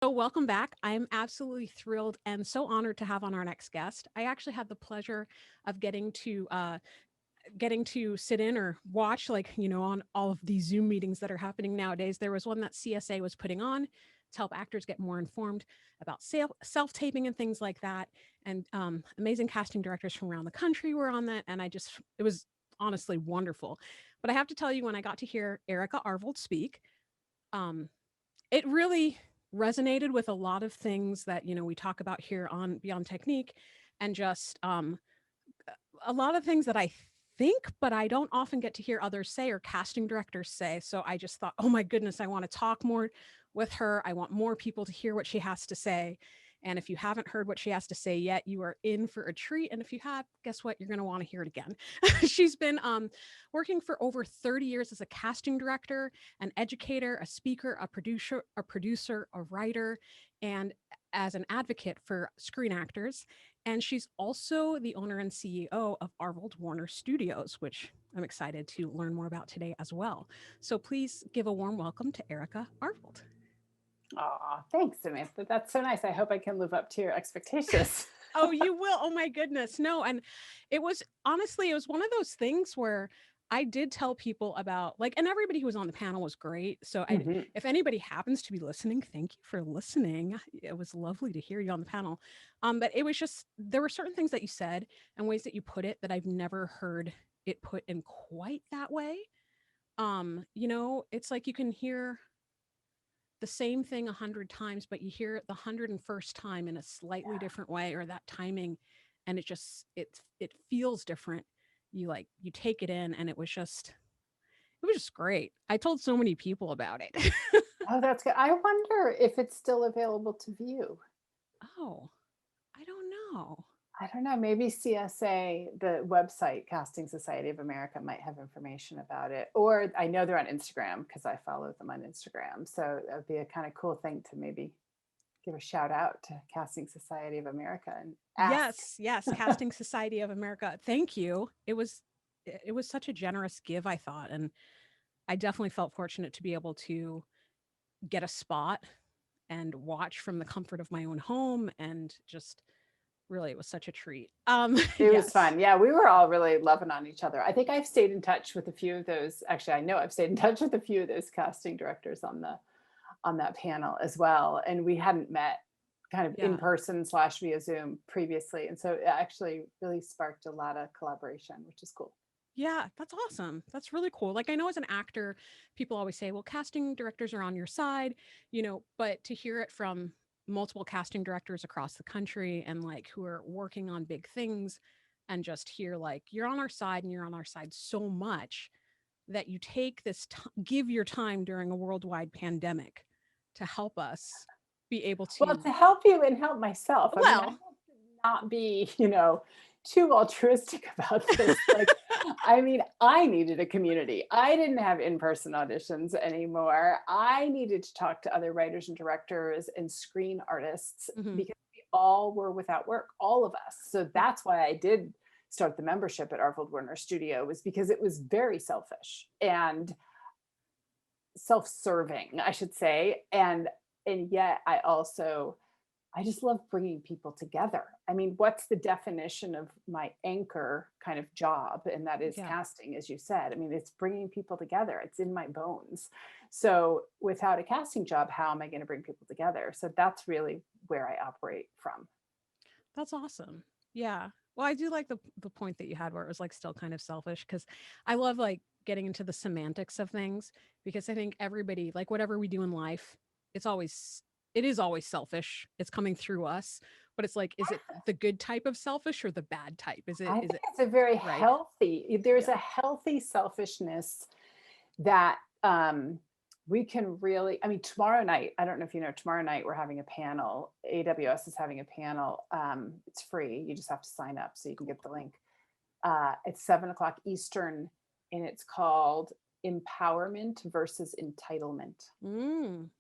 So, welcome back. I am absolutely thrilled and so honored to have on our next guest. I actually had the pleasure of getting to sit in or watch, like on all of these Zoom meetings that are happening nowadays. There was one that CSA was putting on to help actors get more informed about self taping and things like that. And amazing casting directors from around the country were on that, and it was honestly wonderful. But I have to tell you, when I got to hear Erica Arvold speak, um, it really resonated with a lot of things that we talk about here on Beyond Technique, and just a lot of things that I think, but I don't often get to hear others say or casting directors say. So I just thought, oh my goodness, I want to talk more with her. I want more people to hear what she has to say. And if you haven't heard what she has to say yet, you are in for a treat. And if you have, guess what? You're going to want to hear it again. She's been working for over 30 years as a casting director, an educator, a speaker, a writer, and as an advocate for screen actors. And she's also the owner and CEO of ArvoldWarner Studios, which I'm excited to learn more about today as well. So please give a warm welcome to Erica Arvold. Aw, thanks, Samantha. That's so nice. I hope I can live up to your expectations. Oh, you will. Oh my goodness. No. And it was honestly, it was one of those things where I did tell people about, like, and everybody who was on the panel was great. So Mhm. if anybody happens to be listening, thank you for listening. It was lovely to hear you on the panel. But it was just, there were certain things that you said and ways that you put it that I've never heard it put in quite that way. It's like you can hear the same thing 100 times, but you hear it the 101st time in a slightly different way, or that timing, and it feels different. You take it in, and it was just great. I told so many people about it. Oh, that's good. I wonder if it's still available to view. Oh, I don't know. I don't know. Maybe CSA, the website Casting Society of America, might have information about it. Or I know they're on Instagram because I follow them on Instagram. So that would be a kind of cool thing to maybe give a shout out to Casting Society of America and ask. Yes, yes, Casting Society of America. Thank you. It was such a generous give, I thought, and I definitely felt fortunate to be able to get a spot and watch from the comfort of my own home, and just really, it was such a treat. It was Yes. fun. Yeah, we were all really loving on each other. I think I've stayed in touch with a few of those. Actually, I know I've stayed in touch with a few of those casting directors on that panel as well. And we hadn't met kind of in Yeah. person slash via Zoom previously. And so it actually really sparked a lot of collaboration, which is cool. Yeah, that's awesome. That's really cool. Like, I know as an actor, people always say, well, casting directors are on your side, but to hear it from multiple casting directors across the country, and like who are working on big things, and just hear like you're on our side, and you're on our side so much that you take give your time during a worldwide pandemic to help us be able Well, to, to help you and help myself. I mean, I well, have to not be, too altruistic about this. Like, I mean, I needed a community. I didn't have in-person auditions anymore. I needed to talk to other writers and directors and screen artists mhm, because we all were without work, all of us. So that's why I did start the membership at ArvoldWarner Studio, was because it was very selfish and self-serving, I should say. And yet I just love bringing people together. I mean, what's the definition of my anchor kind of job? And that is yeah. casting, as you said. I mean, it's bringing people together, it's in my bones. So without a casting job, how am I going to bring people together? So that's really where I operate from. That's awesome. Yeah. Well, I do like the point that you had where it was like still kind of selfish, because I love like getting into the semantics of things, because I think everybody, like whatever we do in life, it is always selfish. It's coming through us, but it's like, is it the good type of selfish or the bad type? Is it I is think it it's a very right? there's Yeah. a healthy selfishness that we can really, I mean, tomorrow night, I don't know if you know, tomorrow night we're having a panel. AWS is having a panel. It's free. You just have to sign up so you can get the link. It's 7 o'clock Eastern, and it's called Empowerment versus Entitlement. Mm, And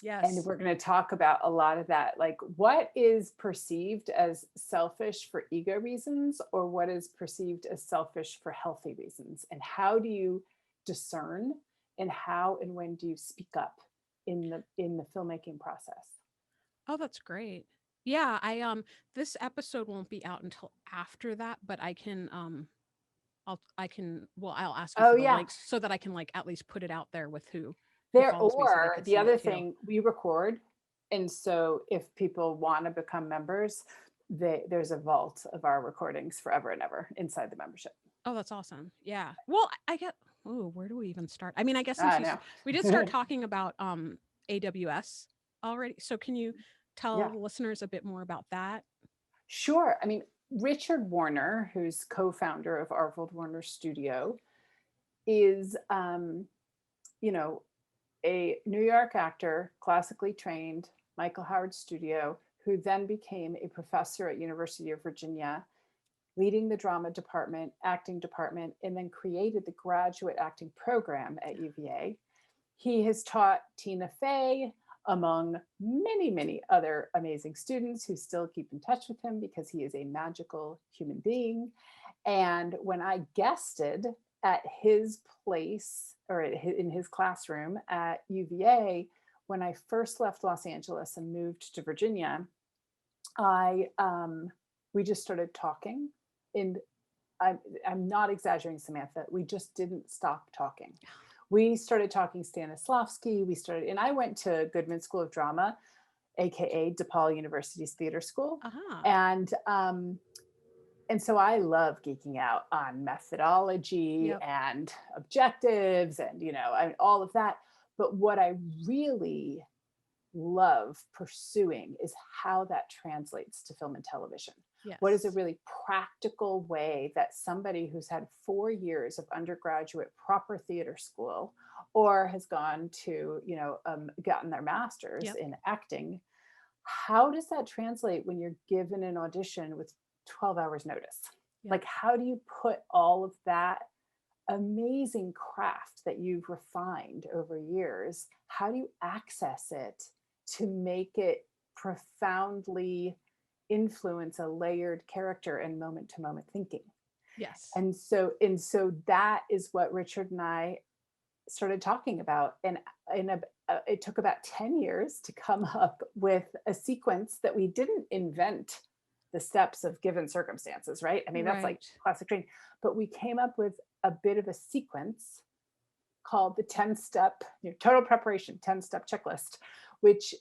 yes. we're going to talk about a lot of that, like what is perceived as selfish for ego reasons, or what is perceived as selfish for healthy reasons, and how do you discern, and how and when do you speak up in the filmmaking process? Oh, that's great. Yeah, this episode won't be out until after that, but I'll ask you Oh for the yeah, links so that I can like at least put it out there with who there, follows me so they or could the see it other too. thing, we record. And so if people want to become members, there's a vault of our recordings forever and ever inside the membership. Oh, that's awesome. Yeah. Well, I get, oh, where do we even start? I mean, I guess since I know. we did start talking about AWS already. So can you tell Yeah, the listeners a bit more about that? sure. I mean, Richard Warner, who's co-founder of ArvoldWarner Studio, is you know, a New York actor, classically trained, Michael Howard Studio, who then became a professor at University of Virginia, leading the drama department, acting department, and then created the graduate acting program at UVA. He has taught Tina Fey, among many, many other amazing students who still keep in touch with him because he is a magical human being. And when I guested at his place or in his classroom at UVA, when I first left Los Angeles and moved to Virginia, I we just started talking. And I'm not exaggerating, Samantha. We just didn't stop talking. We started talking Stanislavski. And I went to Goodman School of Drama, aka DePaul University's theater school, Uh-huh. and so I love geeking out on methodology Yep. and objectives and all of that. But what I really love pursuing is how that translates to film and television. What is a Yes. really practical way that somebody who's had 4 years of undergraduate proper theater school or has gone to, gotten their master's Yep. in acting, how does that translate when you're given an audition with 12 hours notice? Yep. Like, how do you put all of that amazing craft that you've refined over years, how do you access it to make it profoundly influence a layered character and moment to moment thinking? Yes. And so that is what Richard and I started talking about. And it took about 10 years to come up with a sequence that we didn't invent the steps of given circumstances, right? I mean, that's like Right. classic training. But we came up with a bit of a sequence called the 10-step total preparation 10-step checklist, which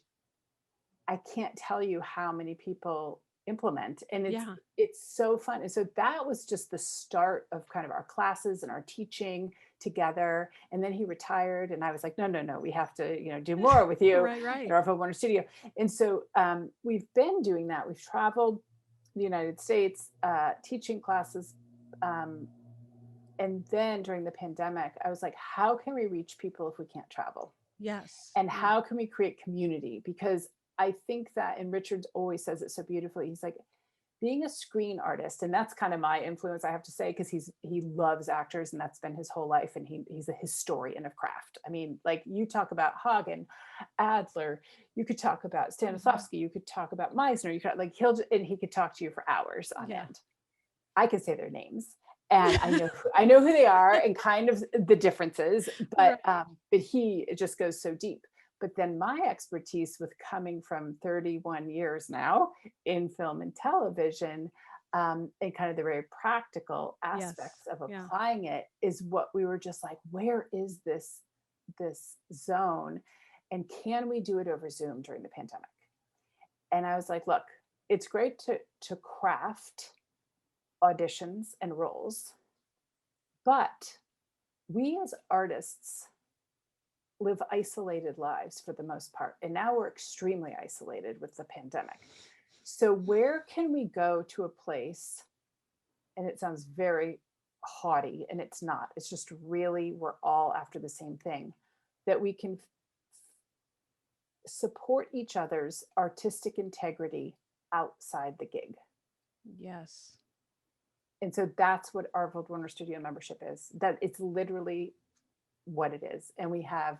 I can't tell you how many people implement. And Yeah. it's so fun. And so that was just the start of kind of our classes and our teaching together. And then he retired and I was like, no, we have to, do more with you Right, at right. ArvoldWarner Studio. And so we've been doing that. We've traveled the United States teaching classes. And then during the pandemic, I was like, how can we reach people if we can't travel? Yes. And Yeah. how can we create community? Because I think that, and Richard always says it so beautifully, he's like, being a screen artist, and that's kind of my influence, I have to say, because he loves actors and that's been his whole life, and he's a historian of craft. I mean, like, you talk about Hagen, Adler, you could talk about Mhm. Stanislavski, you could talk about Meisner, you could like he could talk to you for hours on Yeah. end. I can say their names and I know who they are and kind of the differences, Right. but he it just goes so deep. But then my expertise with coming from 31 years now in film and television, and kind of the very practical Yes. aspects of Yeah. applying it is what we were just like, where is this zone? And can we do it over Zoom during the pandemic? And I was like, look, it's great to craft auditions and roles, but we as artists live isolated lives for the most part. And now we're extremely isolated with the pandemic. So, where can we go to a place? And it sounds very haughty, and it's not. It's just really, we're all after the same thing, that we can support each other's artistic integrity outside the gig. Yes. And so that's what our ArvoldWarner Studio membership is. That it's literally what it is. And we have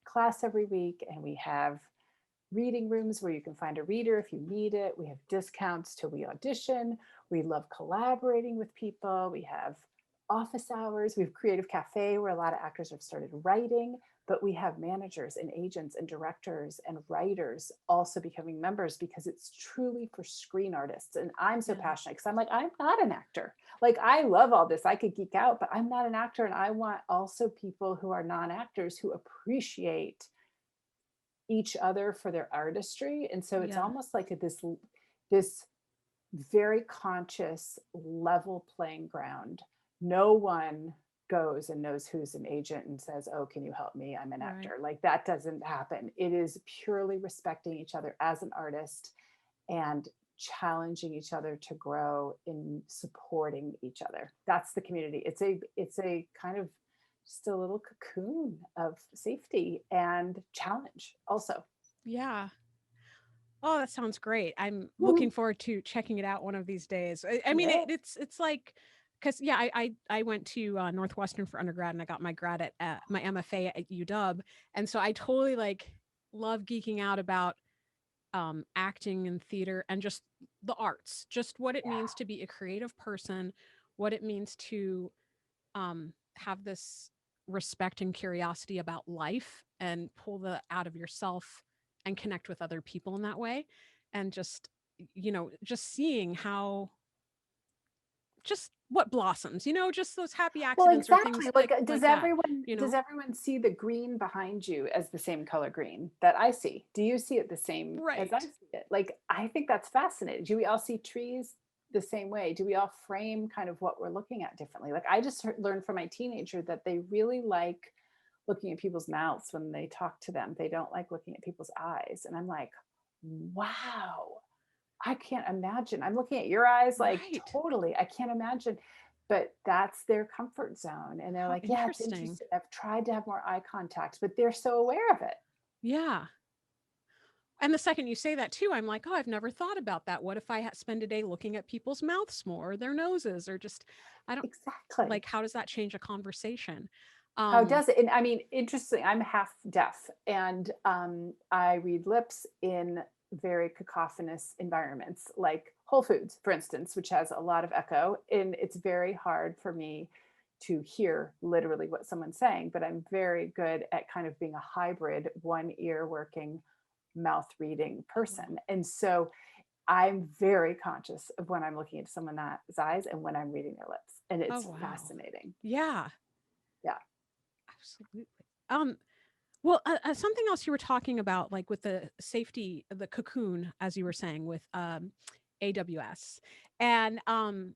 class every week, and we have reading rooms where you can find a reader if you need it. We have discounts till we audition. We love collaborating with people. We have office hours. We have creative cafe where a lot of actors have started writing. but we have managers and agents and directors and writers also becoming members because it's truly for screen artists. And I'm so Yeah. passionate because I'm like, I'm not an actor. Like, I love all this. I could geek out, but I'm not an actor. And I want also people who are non-actors who appreciate each other for their artistry. And so it's Yeah. almost like this very conscious level playing ground. No one goes and knows who's an agent and says, oh, can you help me? I'm an actor. Like, that doesn't happen. It is purely respecting each other as an artist and challenging each other to grow in supporting each other. That's the community. It's a kind of just a little cocoon of safety and challenge also. Yeah. Oh, that sounds great. I'm looking forward to checking it out one of these days. I mean, Yeah. it's like, because yeah, I went to Northwestern for undergrad, and I got my grad at my MFA at UW, and so I totally like love geeking out about acting and theater and just the arts, just what it means to be a creative person, what it means to have this respect and curiosity about life and pull the out of yourself and connect with other people in that way. And just, just seeing how, just what blossoms, just those happy Well, accidents or things exactly. Like, like that, does everyone see the green behind you as the same color green that I see? Do you see it the same as I Right. see it? Like, I think that's fascinating. Do we all see trees the same way? Do we all frame kind of what we're looking at differently? Like, I just learned from my teenager that they really like looking at people's mouths when they talk to them. They don't like looking at people's eyes. And I'm like, wow, I can't imagine. I'm looking at your eyes like, Right. totally. I can't imagine. But that's their comfort zone. And they're How like, yeah, it's interesting. interesting. I've tried to have more eye contact, but they're so aware of it. Yeah. And the second you say that too, I'm like, oh, I've never thought about that. What if I spend a day looking at people's mouths more, or their noses, or just, I don't Exactly. like, how does that change a conversation? How Um, does it? And I mean, interesting, I'm half deaf and I read lips in very cacophonous environments like Whole Foods, for instance, which has a lot of echo. And it's very hard for me to hear literally what someone's saying, but I'm very good at kind of being a hybrid, one ear working, mouth reading wow. person. And so I'm very conscious of when I'm looking into someone's eyes and when I'm reading their lips. And Oh, it's wow. fascinating. Yeah, Yeah. absolutely. Um, well, something else you were talking about, like with the safety, the cocoon, as you were saying, with AWS. And I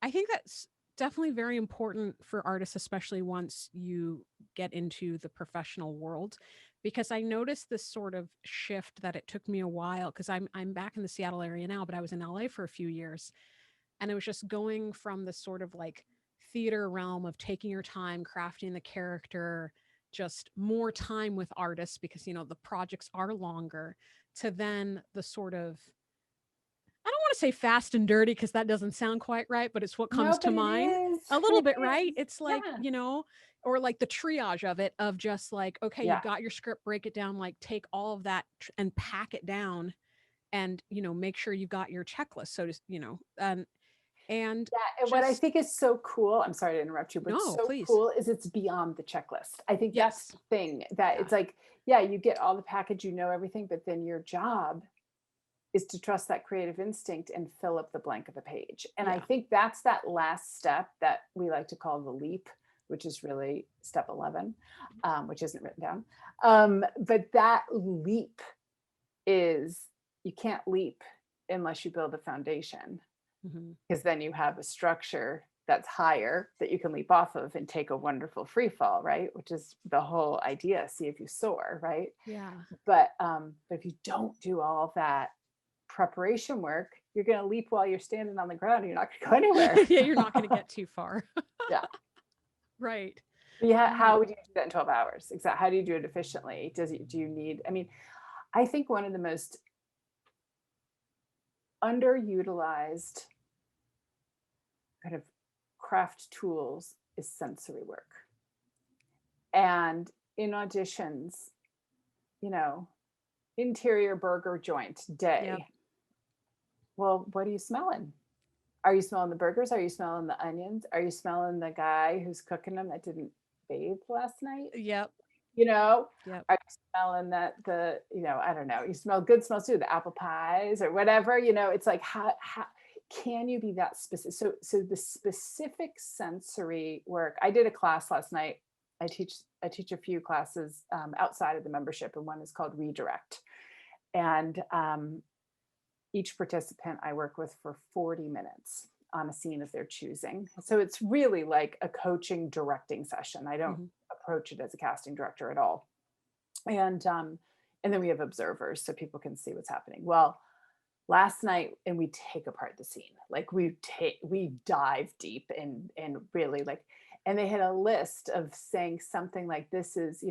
think that's definitely very important for artists, especially once you get into the professional world, because I noticed this sort of shift that it took me a while, because I'm back in the Seattle area now, but I was in LA for a few years. And it was just going from the sort of like theater realm of taking your time, crafting the character, just more time with artists because, the projects are longer, to then the sort of, I don't want to say fast and dirty because that doesn't sound quite right, but it's what No, comes to but it mind. is. A little It bit, right? is. It's like, Yeah. or like the triage of it, of just like, okay, Yeah. you've got your script, break it down, like take all of that and pack it down and, make sure you've got your checklist. So to, and Yeah. And what I just, think is so cool, I'm sorry to interrupt you, but no, so please. cool is it's beyond the checklist. I think that's Yes. the thing that Yeah. it's like, yeah, you get all the package, you know everything, but then your job is to trust that creative instinct and fill up the blank of the page. And I Yeah. think that's that last step that we like to call the leap, which is really step 11, which isn't written down. But that leap is, you can't leap unless you build a foundation, Mhm. because then you have a structure that's higher that you can leap off of and take a wonderful free fall, right? Which is the whole idea. See if you soar, right? Yeah. But if you don't do all that preparation work, you're going to leap while you're standing on the ground and you're not going to go anywhere. Yeah, you're not gonna get too far. Yeah. Right. Yeah. Right. How would you do that in 12 hours? Exactly. How do you do it efficiently? Do you need, I mean, I think one of the most underutilized kind of craft tools is sensory work. And in auditions, you know, interior burger joint Yep. day. Well, what are you smelling? Are you smelling the burgers? Are you smelling the onions? Are you smelling the guy who's cooking them that didn't bathed last night? Yep. You know, Yep. are you smelling that I don't know, you smell good smells too, the apple pies or whatever, it's like how can you be that specific? So the specific sensory work. I did a class last night. I teach a few classes outside of the membership, and one is called Redirect. And each participant I work with for 40 minutes on a scene of their choosing. So it's really like a coaching directing session. I don't approach it as a casting director at all. And then we have observers so people can see what's happening. Well, last night, and we take apart the scene. Like we dive deep and really like, and they had a list of saying something like, this is,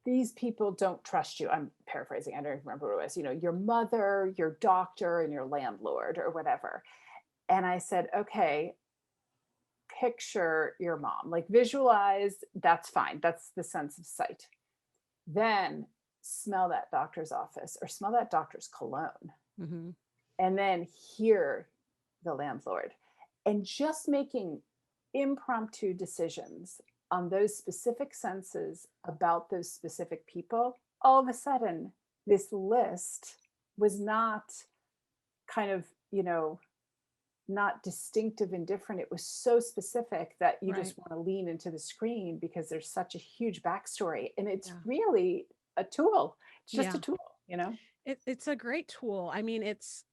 these people don't trust you. I'm paraphrasing. I don't even remember what it was. Your mother, your doctor, and your landlord or whatever. And I said, okay, picture your mom, like visualize, that's fine. That's the sense of sight. Then smell that doctor's office or smell that doctor's cologne. Mm-hmm. And then hear the landlord. And just making impromptu decisions on those specific senses about those specific people, all of a sudden, this list was not kind of, not distinctive and different. It was so specific that you just want to lean into the screen because there's such a huge backstory. And it's really a tool. It's just a tool, It's a great tool. I mean, it's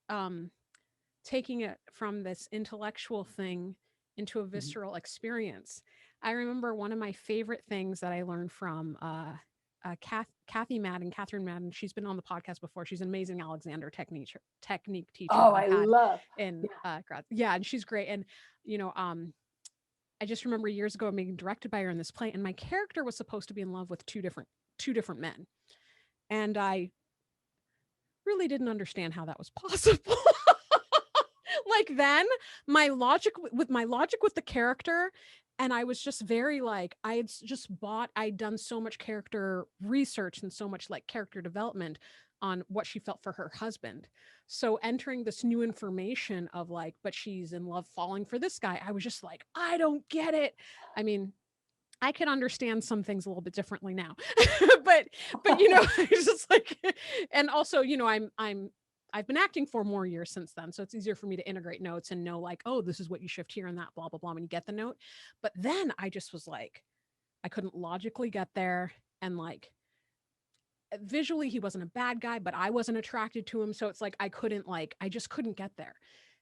taking it from this intellectual thing into a visceral experience. I remember one of my favorite things that I learned from Kathy Madden, Catherine Madden. She's been on the podcast before. She's an amazing Alexander technique teacher. Oh, I love. In grad. Yeah, and she's great. And I just remember years ago being directed by her in this play, and my character was supposed to be in love with two different men, and I really didn't understand how that was possible. Like then my logic with the character, and I was just very like, I'd done so much character research and so much like character development on what she felt for her husband. So entering this new information of like, but she's in love falling for this guy, I was just like, I don't get it. I mean, I can understand some things a little bit differently now, but it's just like, and also, I've been acting for more years since then. So it's easier for me to integrate notes and know like, oh, this is what you shift here and that, blah, blah, blah, when you get the note. But then I just was like, I couldn't logically get there. And like, visually, he wasn't a bad guy, but I wasn't attracted to him. So it's like, I just couldn't get there.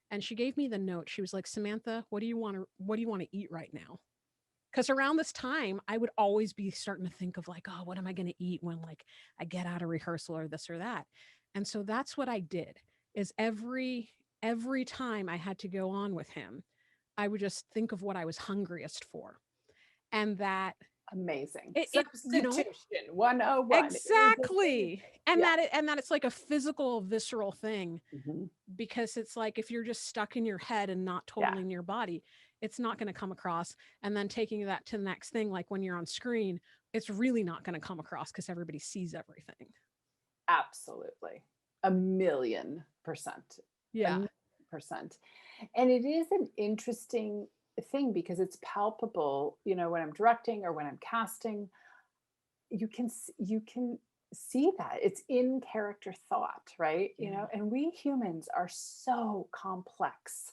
And she gave me the note. She was like, Samantha, what do you want to eat right now? Because around this time, I would always be starting to think of like, oh, what am I going to eat when like I get out of rehearsal or this or that? And so that's what I did is every time I had to go on with him, I would just think of what I was hungriest for. And that amazing. Substitution 101. Exactly. And that it's like a physical, visceral thing, because it's like if you're just stuck in your head and not totally in your body, it's not going to come across. And then taking that to the next thing, like when you're on screen, it's really not going to come across because everybody sees everything. Absolutely. 1,000,000%. Yeah. 1,000,000%. And it is an interesting thing because it's palpable, when I'm directing or when I'm casting, you can see that it's in character thought, right? And we humans are so complex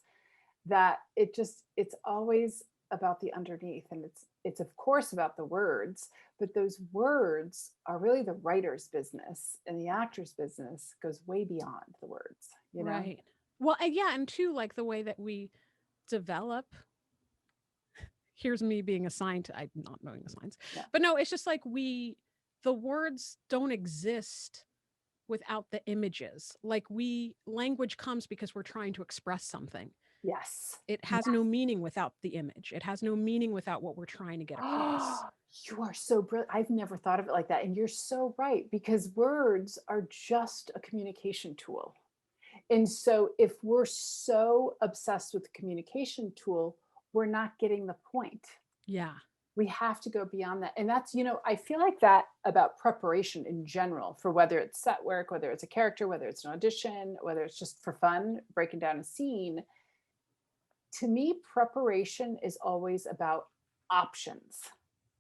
that it's always about the underneath, and it's of course about the words, but those words are really the writer's business, and the actor's business goes way beyond the words, Right. Well, and too, like the way that we develop. Here's me being assigned to, I'm not knowing the signs, but no, it's just like the words don't exist without the images. Like language comes because we're trying to express something. Yes. It has no meaning without the image. It has no meaning without what we're trying to get across. You are so brilliant. I've never thought of it like that. And you're so right, because words are just a communication tool. And so if we're so obsessed with the communication tool, we're not getting the point. Yeah. We have to go beyond that. And that's, I feel like that about preparation in general, for whether it's set work, whether it's a character, whether it's an audition, whether it's just for fun, breaking down a scene. to me, preparation is always about options.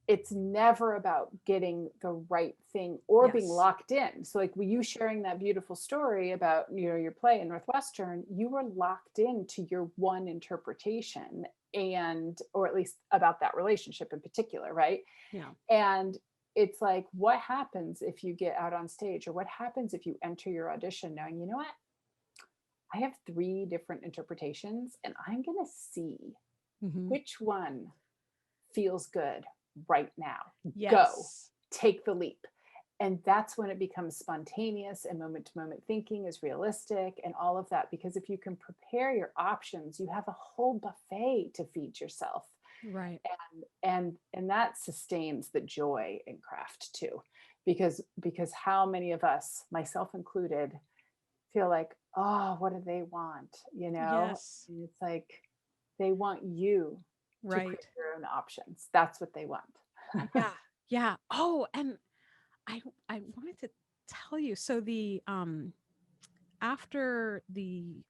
It's never about getting the right thing or being Yes. locked in. So like, with you sharing that beautiful story about, your play in Northwestern, you were locked into your one interpretation, and or at least about that relationship in particular, right? Yeah. And it's like, what happens if you get out on stage, or what happens if you enter your audition knowing, you know what, I have 3 different interpretations, and I'm going to see Hmm. which one feels good right now. Go, Yes. take the leap. And that's when it becomes spontaneous, and moment to moment thinking is realistic, and all of that. Because if you can prepare your options, you have a whole buffet to feed yourself. Right. And that sustains the joy in craft too. Because how many of us, myself included, feel like, oh, what do they want? Yes. And it's like, they want you to create Right. your own options. That's what they want. Yeah. Yeah. Oh, and I wanted to tell you, so the after the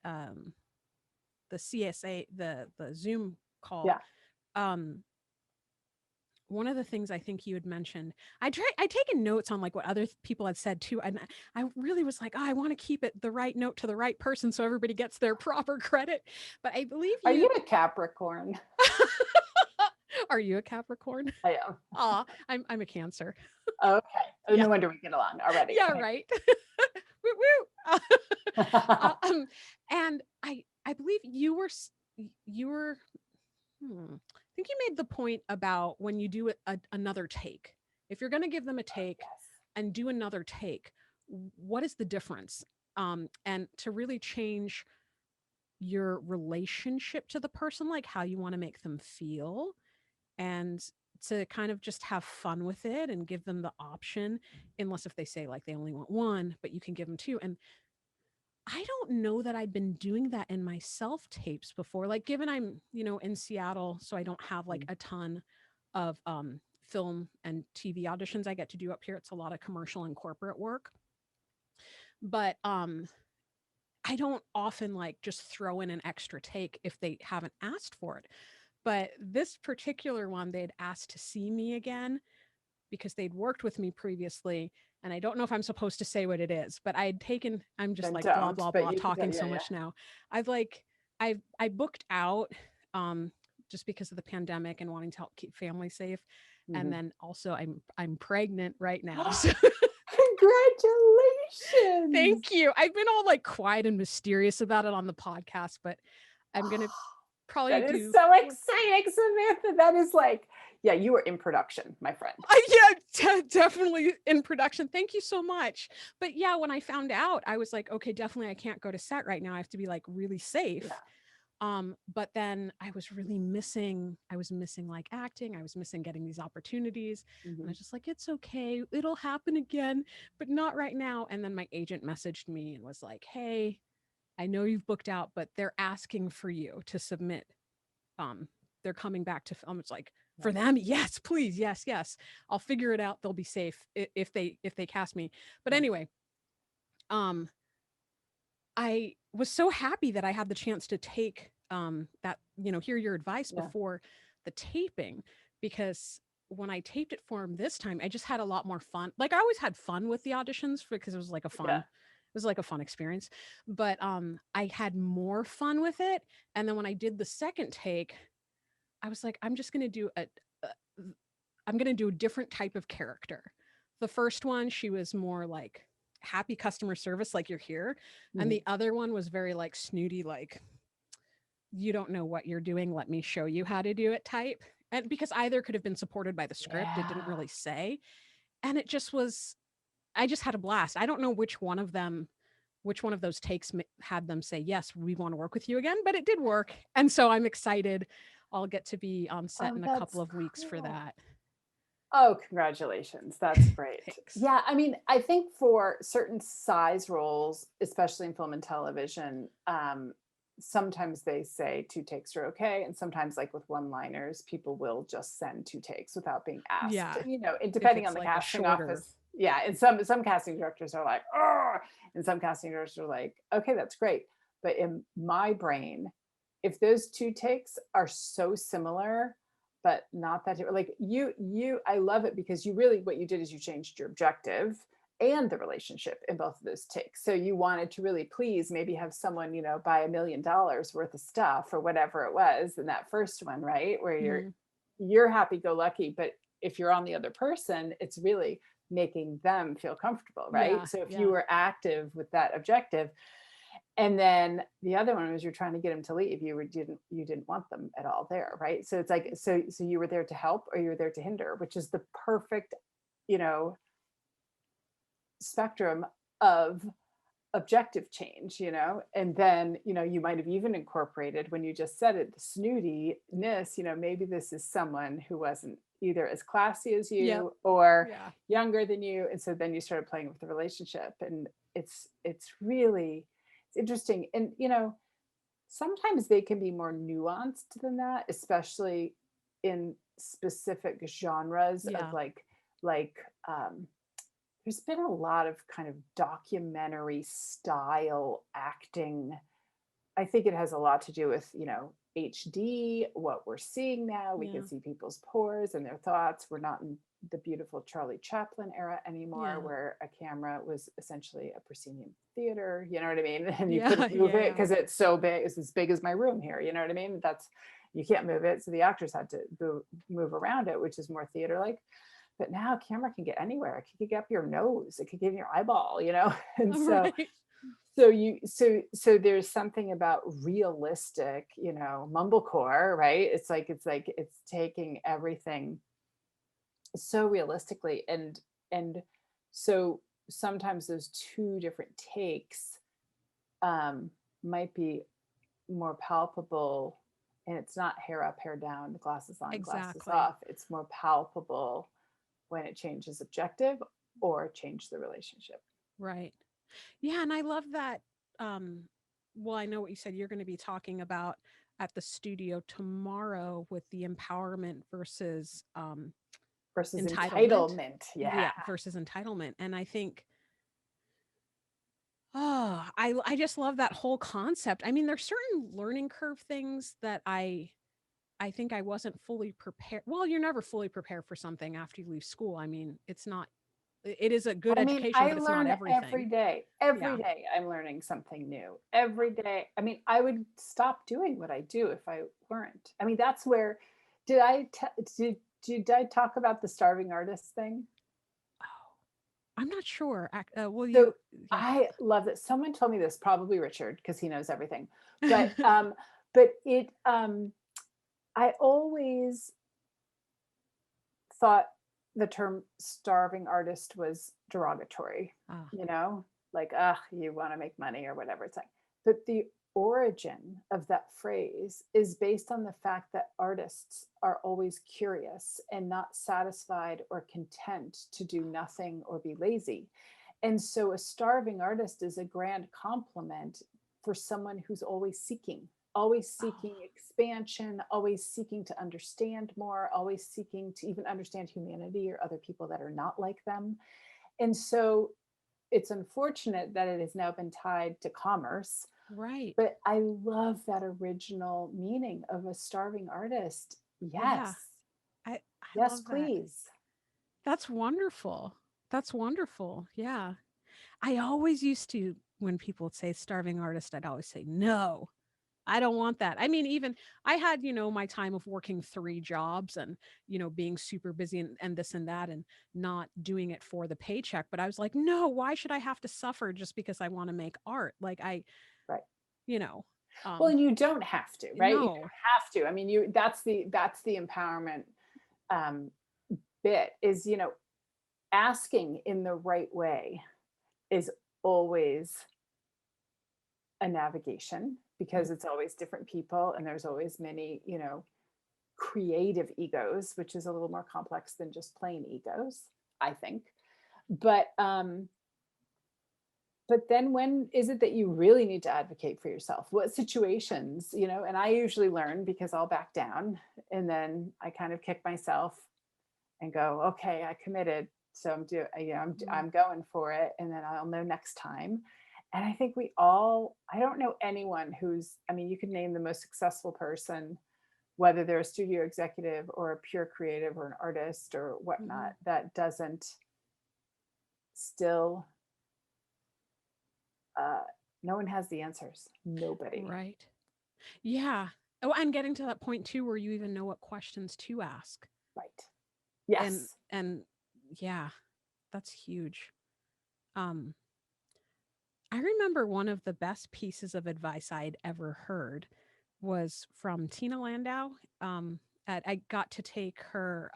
CSA, the Zoom call, Yeah. um one of the things I think you had mentioned, I taken notes on like what other people had said too, and I really was like, oh, I want to keep it the right note to the right person so everybody gets their proper credit. But I believe Are you you a Capricorn? are you a Capricorn? I am. Aw, I'm a Cancer. Okay. Oh, Yeah, no wonder we get along already. yeah, Okay. right. Woo woo. Um, and I believe you were I think you made the point about when you do another take. If you're going to give them a take Yes. and do another take, what is the difference? And to really change your relationship to the person, like how you want to make them feel, and to kind of just have fun with it and give them the option, unless if they say like they only want one, but you can give them two. And I don't know that I'd been doing that in my self tapes before. Like, given I'm, in Seattle, so I don't have like Mhm. a ton of film and TV auditions I get to do up here. It's a lot of commercial and corporate work. But I don't often like just throw in an extra take if they haven't asked for it. But this particular one, they'd asked to see me again because they'd worked with me previously. And I don't know if I'm supposed to say what it is, but I'm just Then like blah, don't, blah, but blah, you can tell. talking Yeah, so yeah. much now. I've like, I booked out um, just because of the pandemic and wanting to help keep family safe. And Mhm. then also I'm pregnant right now. So Congratulations. thank you. I've been all like quiet and mysterious about it on the podcast, but I'm going to probably That is do so exciting, Samantha. That is like, yeah, you are in production, my friend. yeah, definitely in production. Thank you so much. But yeah, when I found out, I was like, okay, definitely I can't go to set right now. I have to be like really Yeah. safe. But then I was really missing like acting. I was missing getting these opportunities. And I Mhm. was just like, it's okay. It'll happen again, but not right now. And then my agent messaged me and was like, hey, I know you've booked out, but they're asking for you to submit. Um, they're coming back to film. It's like, Yeah. for them, yes, please, yes, yes. I'll figure it out. They'll be safe if they cast me. But Yeah. anyway, um, I was so happy that I had the chance to take that, hear your advice Yeah. before the taping, because when I taped it for him this time, I just had a lot more fun. Like I always had fun with the auditions because Yeah. it was like a fun experience. But I had more fun with it. And then when I did the second take, I was like, a I'm going to do a different type of character. The first one, she was more like happy customer service, like you're here. And Mhm. the other one was very like snooty, like, you don't know what you're doing. Let me show you how to do it type. And because either could have been supported by the script, it didn't Yeah. really say. And it just was, I just had a blast. I don't know which one of those takes had them say, yes, we want to work with you again, but it did work. And so I'm excited. I'll get to be on set Oh, in a couple that's of weeks for cool. that. Oh, congratulations. That's great. Thanks. Yeah, I mean, I think for certain size roles, especially in film and television, sometimes they say 2 takes are okay. And sometimes, like with one-liners, people will just send 2 takes without being asked. Yeah. And If depending on it's the like a casting shorter. office. Yeah, and some casting directors are like, oh, and some casting directors are like, okay, that's great. But in my brain, if those two takes are so similar, but not that different, like I love it because you really, what you did is you changed your objective and the relationship in both of those takes. So you wanted to really please, maybe have someone, buy $1 million worth of stuff or whatever it was in that first one, right? Where Mhm. you're happy go lucky, but if you're on the other person, it's really making them feel comfortable, right? Yeah, So if you yeah. were active with that objective, and then the other one was you're trying to get them to leave, you didn't want them at all there, right? So it's like, so you were there to help or you were there to hinder, which is the perfect, you know spectrum of objective change, and then, you might have even incorporated, when you just said it, the snootiness, maybe this is someone who wasn't either as classy as Yep. you or Yeah. younger than you, and so then you started playing with the relationship, and it's interesting, and sometimes they can be more nuanced than that, especially in specific genres of Yeah. like there's been a lot of kind of documentary style acting. I think it has a lot to do with, HD, what we're seeing now. We can Yeah. see people's pores and their thoughts. We're not in the beautiful Charlie Chaplin era anymore, Yeah. where a camera was essentially a proscenium theater, you know what I mean? And you Yeah. couldn't move it Yeah. because it's so big. It's as big as my room here, you know what I mean? You can't move it. So the actors had to move around it, which is more theater like. But now a camera can get anywhere. It can get up your nose. It could get in your eyeball, And so Right. so there's something about realistic, mumblecore, right? It's taking everything so realistically, and so sometimes those two different takes um might be more palpable, and it's not hair up, hair down, glasses on, glasses Exactly. off. It's more palpable when it changes objective or change the relationship. Right. Yeah, and I love that. Um, well, I know what you said you're going to be talking about at the studio tomorrow with the empowerment versus Versus entitlement. entitlement. Yeah. Yeah, versus entitlement. And I think, oh, I just love that whole concept. I mean, there's certain learning curve things that I think I wasn't fully prepared. Well, you're never fully prepared for something after you leave school. I mean, it's not. It is a good I mean, education, I but it's not learn every everything. day. Yeah. Every day I'm learning something new. Every day. I mean, I would stop doing what I do if I weren't. I mean, that's where did I talk about the starving artist thing? Oh, I'm not sure. Will So you? Yeah. I love that. Someone told me this, probably Richard, because he knows everything. But I always thought the term starving artist was derogatory, Ah, like, you want to make money or whatever it's like. But the origin of that phrase is based on the fact that artists are always curious and not satisfied or content to do nothing or be lazy. And so a starving artist is a grand compliment for someone who's always oh, seeking expansion, always seeking to understand more, always seeking to even understand humanity or other people that are not like them. And so it's unfortunate that it has now been tied to commerce, right. but I love that original meaning of a starving artist. Yeah. Yes, I yes, love that. please. That's wonderful. That's wonderful. Yeah. I always used to, when people would say starving artist, I'd always say, no, I don't want that. I mean, even I had, my time of working 3 jobs and, being super busy and this and that and not doing it for the paycheck. But I was like, no, why should I have to suffer just because I want to make art? Like Right. you know, Well, um, and you don't have to, right? You no, don't have to. I mean, that's the empowerment um, bit is, asking in the right way is always a navigation, mm, because it's always different people and there's always many, creative egos, which is a little more complex than just plain egos, I think. But but then when is it that you really need to advocate for yourself? What situations, and I usually learn because I'll back down, and then I kind of kick myself and go, okay, I committed. So I'm doing, mm, I'm going for it. And then I'll know next time. And I think I don't know anyone who's, I mean, you could name the most successful person, whether they're a studio executive or a pure creative or an artist or whatnot, that doesn't still, uh, no one has the answers. Nobody. Right. Yeah. Oh, and getting to that point too where you even know what questions to ask. Right. And Yes. yeah, that's huge. Um I remember one of the best pieces of advice I'd ever heard was from Tina Landau. I got to take her,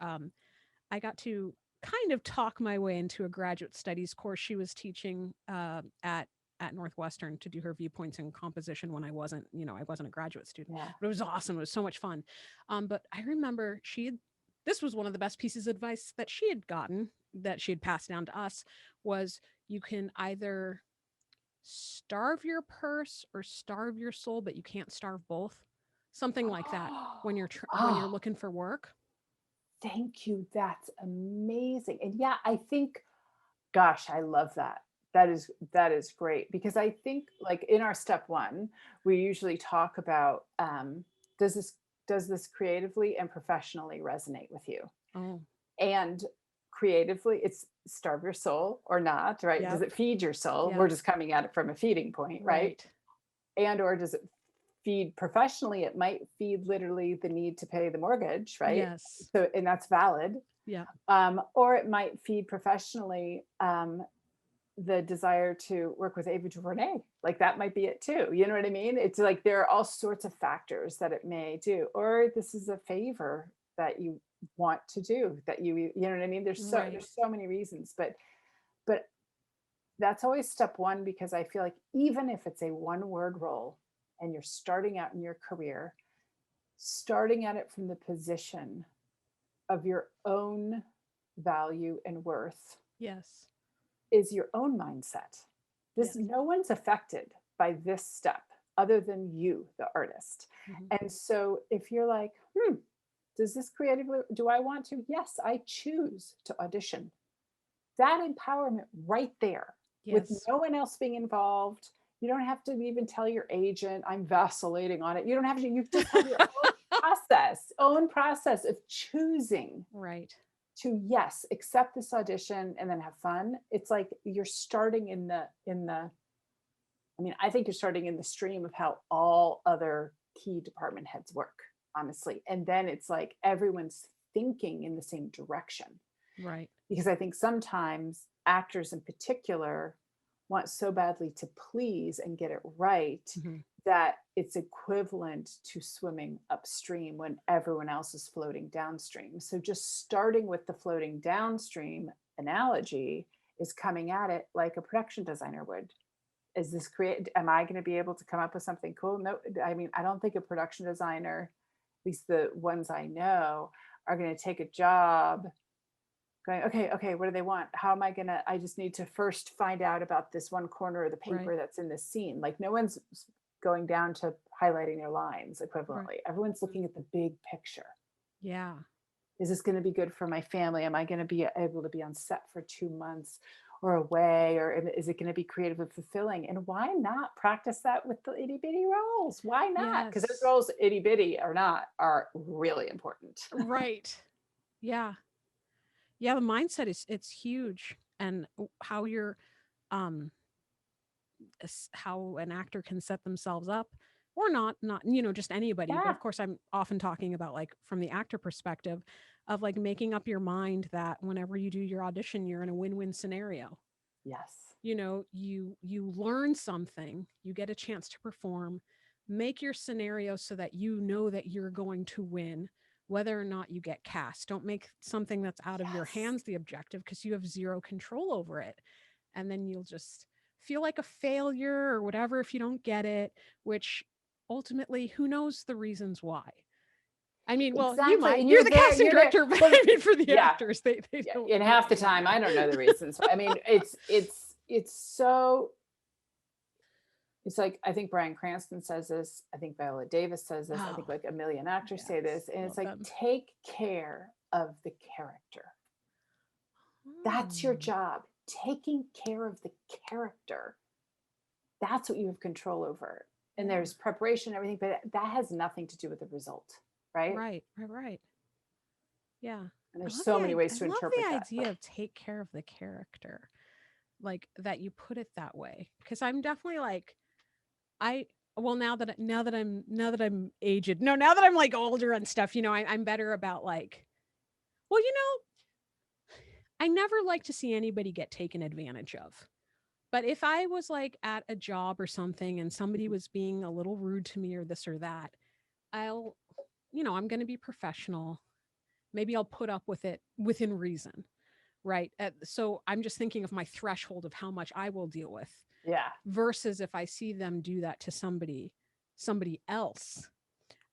I got to kind of talk my way into a graduate studies course she was teaching at Northwestern to do her viewpoints in composition when I wasn't, I wasn't a graduate student. Yeah. But it was awesome. It was so much fun. But I remember this was one of the best pieces of advice that she had gotten, that she had passed down to us, was you can either starve your purse or starve your soul, but you can't starve both. Something like that when when you're Ah, looking for work. thank you. That's amazing. And yeah, I think, gosh, I love that. That is great, because I think, like, in our step one, we usually talk about, does this does this creatively and professionally resonate with you? Oh, And creatively, it's starve your soul or not, right? Does yep, it feed your soul? We're yep, just coming at it from a feeding point, right? right. And or does it feed professionally? It might feed literally the need to pay the mortgage, right? Yes. So, and that's valid. Yeah. Or it might feed professionally, the desire to work with Ava DuVernay. Like, that might be it too. You know what I mean? It's like there are all sorts of factors that it may do. Or this is a favor that you want to do, that you know what I mean? Right. There's so many reasons, but that's always step one, because I feel like even if it's a one word role and you're starting out in your career, starting at it from the position of your own value and worth Yes. is your own mindset. This Yes. No one's affected by this step other than you, the artist. Hmm. And so if you're like, does this creatively, do I want to? Yes, I choose to audition. That empowerment right there, with Yes. no one else being involved. You don't have to even tell your agent, I'm vacillating on it. You don't have to, you just have your own process of choosing Right. to, yes, accept this audition and then have fun. It's like you're starting in the I mean, I think you're starting in the stream of how all other key department heads work, honestly. And then it's like everyone's thinking in the same direction, Right. because I think sometimes actors in particular want so badly to please and get it right Hmm. that it's equivalent to swimming upstream when everyone else is floating downstream. So just starting with the floating downstream analogy is coming at it like a production designer would. Is this create Am I going to be able to come up with something cool? No, I mean, I don't think a production designer, at least the ones I know, are going to take a job going, okay, what do they want? How am I gonna? I just need to first find out about this one corner of the Right. paper that's in this scene. Like, no one's going down to highlighting their lines Right. equivalently. Everyone's looking at the big picture. Yeah. Is this going to be good for my family? Am I going to be able to be on set for 2 months or away? Or is it going to be creatively fulfilling? And why not practice that with the itty bitty roles? Why not? Because those Yes. roles, itty bitty or not, are really important. Right. Yeah. Yeah. The mindset is, it's huge. And how you're, um, how an actor can set themselves up, or not, just anybody. But Yeah. of course, I'm often talking about, like, from the actor perspective of, like, making up your mind that whenever you do your audition, you're in a win-win scenario. Yes. You learn something, you get a chance to perform, make your scenario so that you know that you're going to win, whether or not you get cast. Don't make something that's out of your Yes. hands the objective, because you have zero control over it. And then you'll just feel like a failure or whatever if you don't get it, which ultimately, who knows the reasons why. I mean, well, you Exactly. might, And you're the casting you're there. director, but Well, I mean, for the yeah. actors, they Yeah. don't, And half the they don't time, know. I don't know the reasons. I mean, it's like, I think Bryan Cranston says this. I think Viola Davis says this. I think Oh, like a million actors say yes, this. And it's love like, them. take care of the character. That's your Hmm. job, taking care of the character. that's what you have control over. And Yeah. there's preparation and everything, but that has nothing to do with the result, right? Right. Yeah. And there's so many I ways to love interpret the that. idea of take care of the character, like that you put it that way. Because I'm definitely like, I well now that I'm aged, no, now that I'm like older and stuff, I'm better about like, well, I never like to see anybody get taken advantage of. But if I was like at a job or something and somebody was being a little rude to me or this or that, I'll, I'm going to be professional. Maybe I'll put up with it within reason, right? So I'm just thinking of my threshold of how much I will deal with Yeah. versus if I see them do that to somebody else,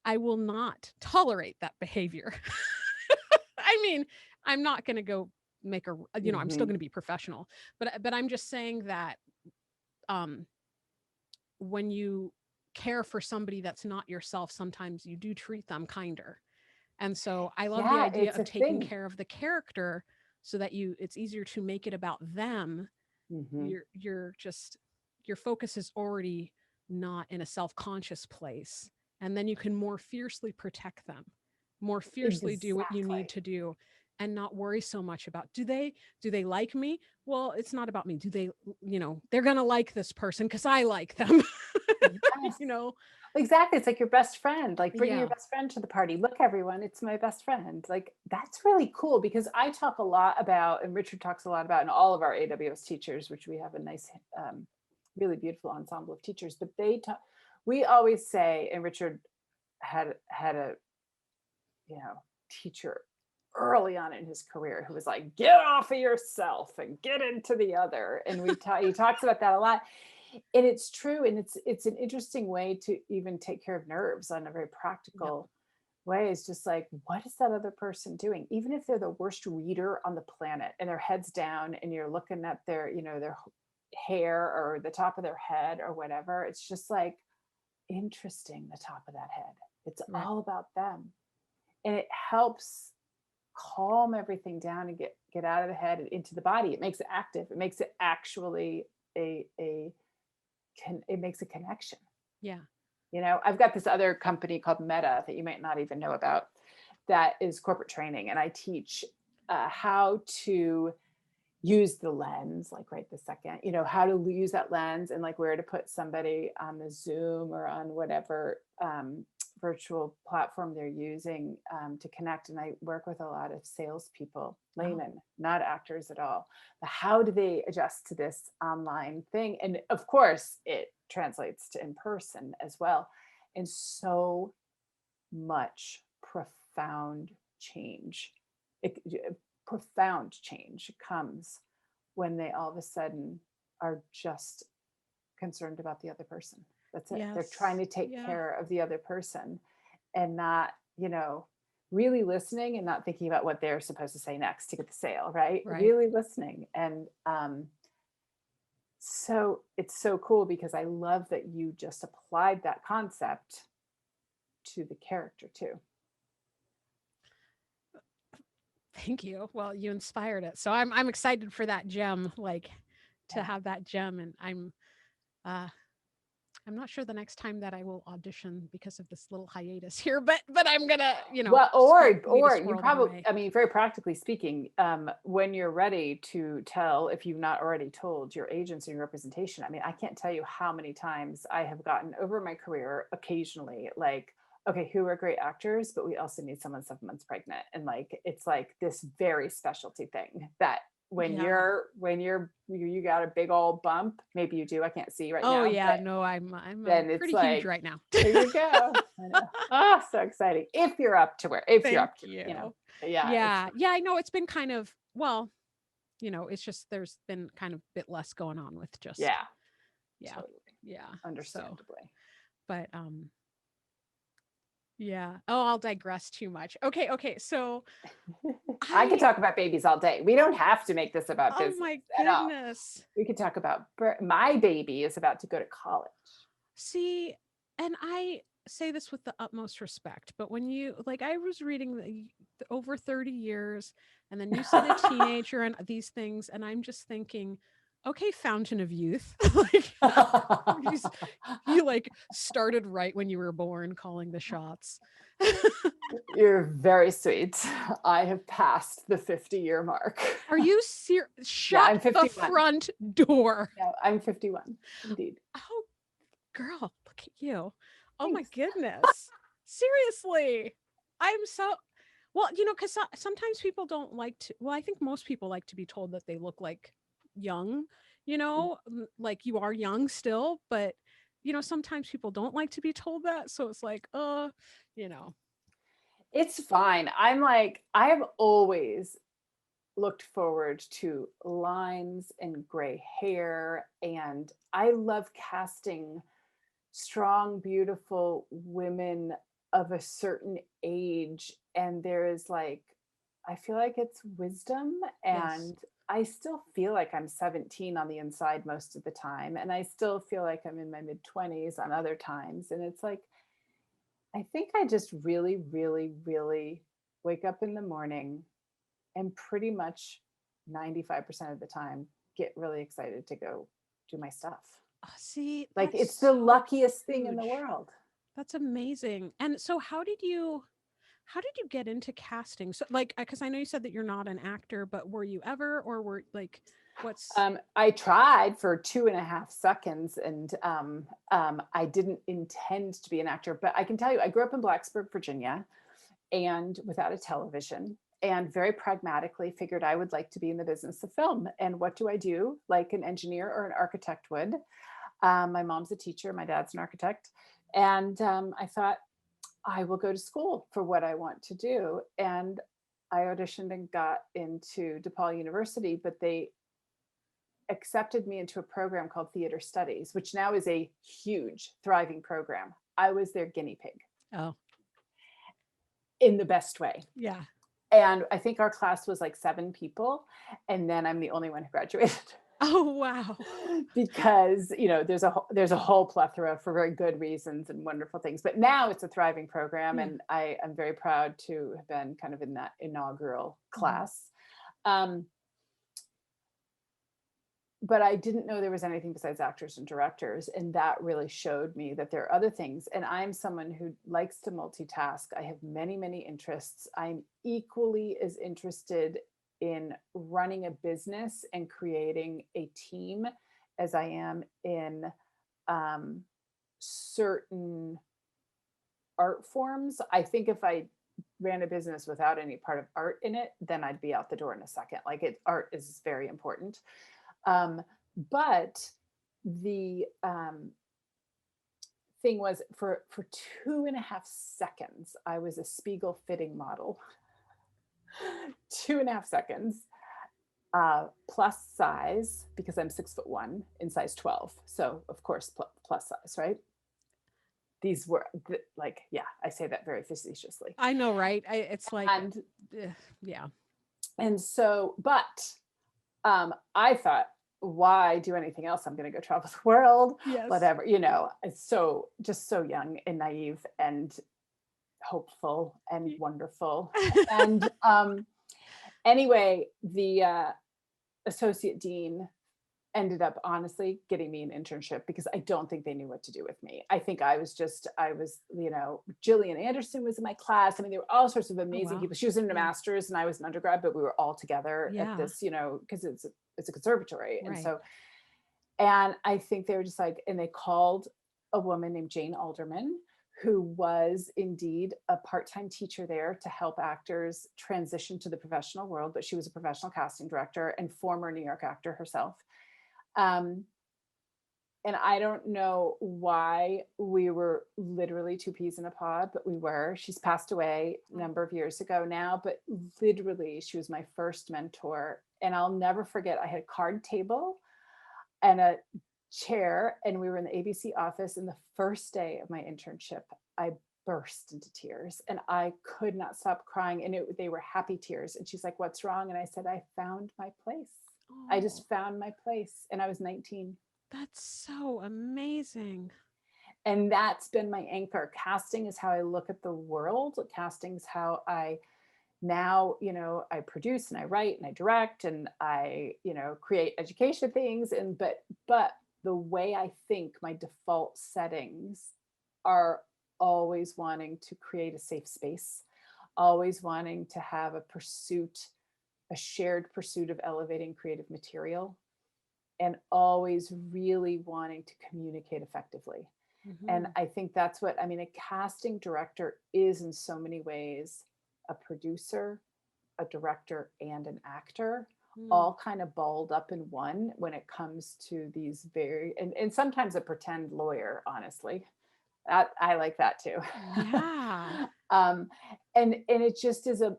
I will not tolerate that behavior. I mean, I'm not going to go make I'm still Hmm. going to be professional, but I'm just saying that um when you care for somebody that's not yourself, sometimes you do treat them kinder. And so I love the Yeah, idea it's of a taking thing. care of the character so that it's easier to make it about them. Hmm. Your focus is already not in a self-conscious place. And then you can more fiercely protect them, more fiercely do what you need Exactly. to do and not worry so much about do they like me? Well, it's not about me. Do they, they're going to like this person because I like them. Yes. you know? Exactly. It's like your best friend, like bringing your Yeah. best friend to the party. Look, everyone, it's my best friend. Like, that's really cool because I talk a lot about, and Richard talks a lot about, and all of our AWS teachers, which we have a nice, really beautiful ensemble of teachers, but they talk, we always say, and Richard had a, teacher early on in his career who was like, get off of yourself and get into the other. And he talks about that a lot. And it's true. And it's an interesting way to even take care of nerves on a very Yep. practical way. Is just like, what is that other person doing? Even if they're the worst reader on the planet and their head's down and you're looking at their hair or the top of their head or whatever, it's just like interesting, the top of that head. It's Right. all about them. And it helps calm everything down and get out of the head and into the body. It makes it active. It makes it actually it makes a connection. Yeah. I've got this other company called Meta that you might not even know about, that is corporate training, and I teach how to use the lens, like right this second, how to use that lens and like where to put somebody on the Zoom or on whatever virtual platform they're using to connect. And I work with a lot of salespeople, Oh, laymen, not actors at all. But how do they adjust to this online thing? And of course, it translates to in person as well. And so much it, profound change comes when they all of a sudden are just concerned about the other person. That's it. They're trying yes. to take Yeah. care of the other person and not, really listening and not thinking about what they're supposed to say next to get the sale, right? Right. Really listening. And so it's so cool because I love that you just applied that concept to the character too. Thank you. Well, you inspired it. So I'm excited for that gem, like to Yeah. have that gem. And uh I'm not sure the next time that I will audition because of this little hiatus here, but I'm gonna, Well, weed a or you squirrel that probably, away. I mean, very practically speaking, when you're ready to tell, if you've not already told your agents and your representation, I mean, I can't tell you how many times I have gotten over my career occasionally, like, okay, who are great actors, but we also need someone 7 months pregnant. And like, it's like this very specialty thing that Yeah. when you got a big old bump, maybe you do, I can't see right Oh now, yeah. but No, I'm then it's pretty huge like, right now. there you go. I know. Oh, so exciting. If you're Thank up to, you. yeah, it's Yeah. Yeah. I know it's been kind of, well, it's just there's been kind of a bit less going on with just, yeah, yeah. totally Yeah. So, understandably. but yeah. Oh, I'll digress too much. Okay. Okay. So I could I, talk about babies all day. We don't have to make this about oh business my at all. goodness. We could talk about my baby is about to go to college. See, and I say this with the utmost respect, but when you like, I was reading the over 30 years, and then you said a teenager and these things, and I'm just thinking, okay, fountain of youth. Like you, you like started right when you were born calling the shots. You're very sweet. I have passed the 50-year mark. Are you serious? Yeah, Shut I'm the 51. front door. No, I'm 51, indeed. Oh, girl, look at you. Oh my Thanks. goodness. Seriously. I'm so, well, because sometimes people don't like to, well, I think most people like to be told that they look like young, like you are young still, but, sometimes people don't like to be told that. So it's like, you know, It's fine. I'm like, I have always looked forward to lines and gray hair, and I love casting strong, beautiful women of a certain age. And there is like, I feel like it's wisdom, yes. and I still feel like I'm 17 on the inside most of the time. And I still feel like I'm in my mid 20s on other times. And it's like, I think I just really, really, really wake up in the morning and pretty much 95% of the time get really excited to go do my stuff. See, Like that's it's the so luckiest thing in the huge. world. That's amazing. And so how did you get into casting? So like, because I know you said that you're not an actor, but were you ever, or were like, what's, I tried for 2.5 seconds, and I didn't intend to be an actor. But I can tell you, I grew up in Blacksburg, Virginia, and without a television, and very pragmatically figured I would like to be in the business of film. And what do I do? Like an engineer or an architect would. My mom's a teacher, my dad's an architect. And I thought, I will go to school for what I want to do. And I auditioned and got into DePaul University, but they accepted me into a program called Theater Studies, which now is a huge, thriving program. I was their guinea pig oh, in the best way. yeah. And I think our class was like 7 people. And then I'm the only one who graduated. Oh, wow. Because there's a whole plethora for very good reasons and wonderful things, but now it's a thriving program, Yeah. and I am very proud to have been kind of in that inaugural Mhm. class. But I didn't know there was anything besides actors and directors, and that really showed me that there are other things. And I'm someone who likes to multitask. I have many, many interests. I'm equally as interested in running a business and creating a team as I am in certain art forms. I think if I ran a business without any part of art in it, then I'd be out the door in a second. Art is very important. But the thing was, for 2.5 seconds, I was a Spiegel fitting model. 2.5 seconds, plus size, because I'm 6'1" in size 12. So of course, plus size, right? These were like, yeah, I say that very facetiously. I know, right? It's like, And yeah. so, but I thought, why do anything else? I'm going to go travel the world, Yes. whatever, It's so, just so young and naive and hopeful and wonderful. And anyway, the associate dean ended up honestly getting me an internship, because I don't think they knew what to do with me. I think I was, Gillian Anderson was in my class. I mean, there were all sorts of Oh, amazing wow. people. She was in a Yeah. master's and I was an undergrad, but we were all together at Yeah. this, because it's a conservatory. And Right. so, and I think they were just like, and they called a woman named Jane Alderman, who was indeed a part-time teacher there to help actors transition to the professional world, but she was a professional casting director and former New York actor herself. And I don't know why we were literally 2 peas in a pod, but we were. She's passed away a number of years ago now, but literally she was my first mentor. And I'll never forget, I had a card table and a chair, and we were in the ABC office. And the first day of my internship, I burst into tears and I could not stop crying. And they were happy tears. And she's like, "What's wrong?" And I said, "I found my place. I just found my place." And I was 19. That's so amazing. And that's been my anchor. Casting is how I look at the world. Casting is how I now, I produce and I write and I direct and I, create education things. And, but the way I think, my default settings are always wanting to create a safe space, always wanting to have a shared pursuit of elevating creative material, and always really wanting to communicate effectively. And Mhm. I think that's what, I mean, a casting director is in so many ways a producer, a director, and an actor, Mm. all kind of balled up in one when it comes to these and sometimes a pretend lawyer, honestly. I like that too. Yeah. um, and it just is a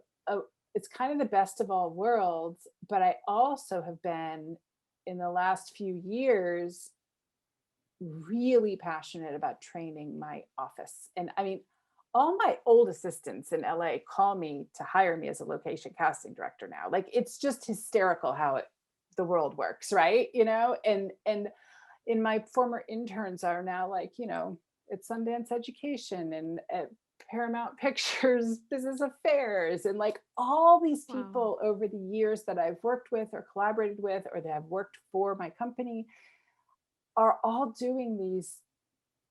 it's kind of the best of all worlds. But I also have been, in the last few years, really passionate about training my office. And I mean, all my old assistants in LA call me to hire me as a location casting director now. Like, it's just hysterical how the world works, right? And in my former interns are now like, at Sundance Education and at Paramount Pictures Business Affairs, and like all these Wow. people over the years that I've worked with or collaborated with or that have worked for my company are all doing these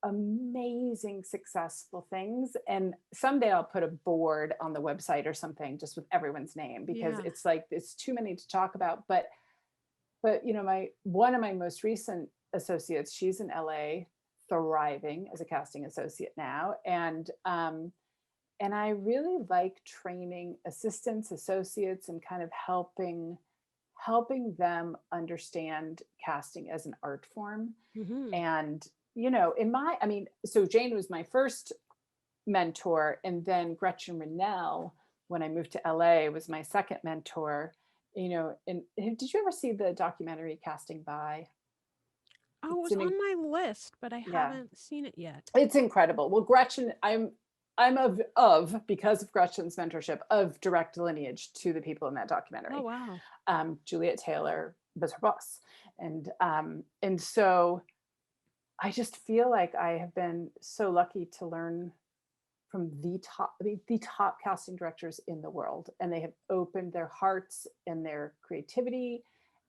amazing, successful things. And someday I'll put a board on the website or something just with everyone's name, because Yeah. it's like it's too many to talk about. But my one of my most recent associates, she's in LA, thriving as a casting associate now. And I really like training assistants, associates, and kind of helping them understand casting as an art form. Mhm. And, I mean, so Jane was my first mentor, and then Gretchen Rennell, when I moved to LA, was my second mentor. And did you ever see the documentary Casting By? Oh, it It's was an on my list, but I Yeah, haven't seen it yet. it's incredible. Well, Gretchen, I'm of because of Gretchen's mentorship, of direct lineage to the people in that Oh, documentary. wow. Juliet Taylor was her boss, and so I just feel like I have been so lucky to learn from the top casting directors in the world, and they have opened their hearts and their creativity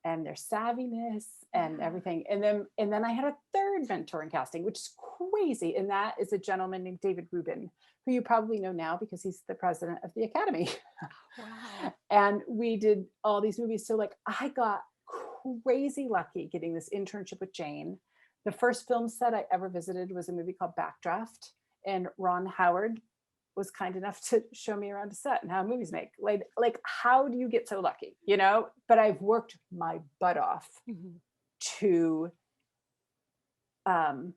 and their savviness and Yeah. everything. And then I had a third mentor in casting, which is crazy, and that is a gentleman named David Rubin, who you probably know now because he's the president of the Academy. Wow. And we did all these movies. So like I got crazy lucky getting this internship with Jane. The first film set I ever visited was a movie called Backdraft, and Ron Howard was kind enough to show me around a set and how movies make. Like how do you get so lucky, But I've worked my butt off Mhm. to um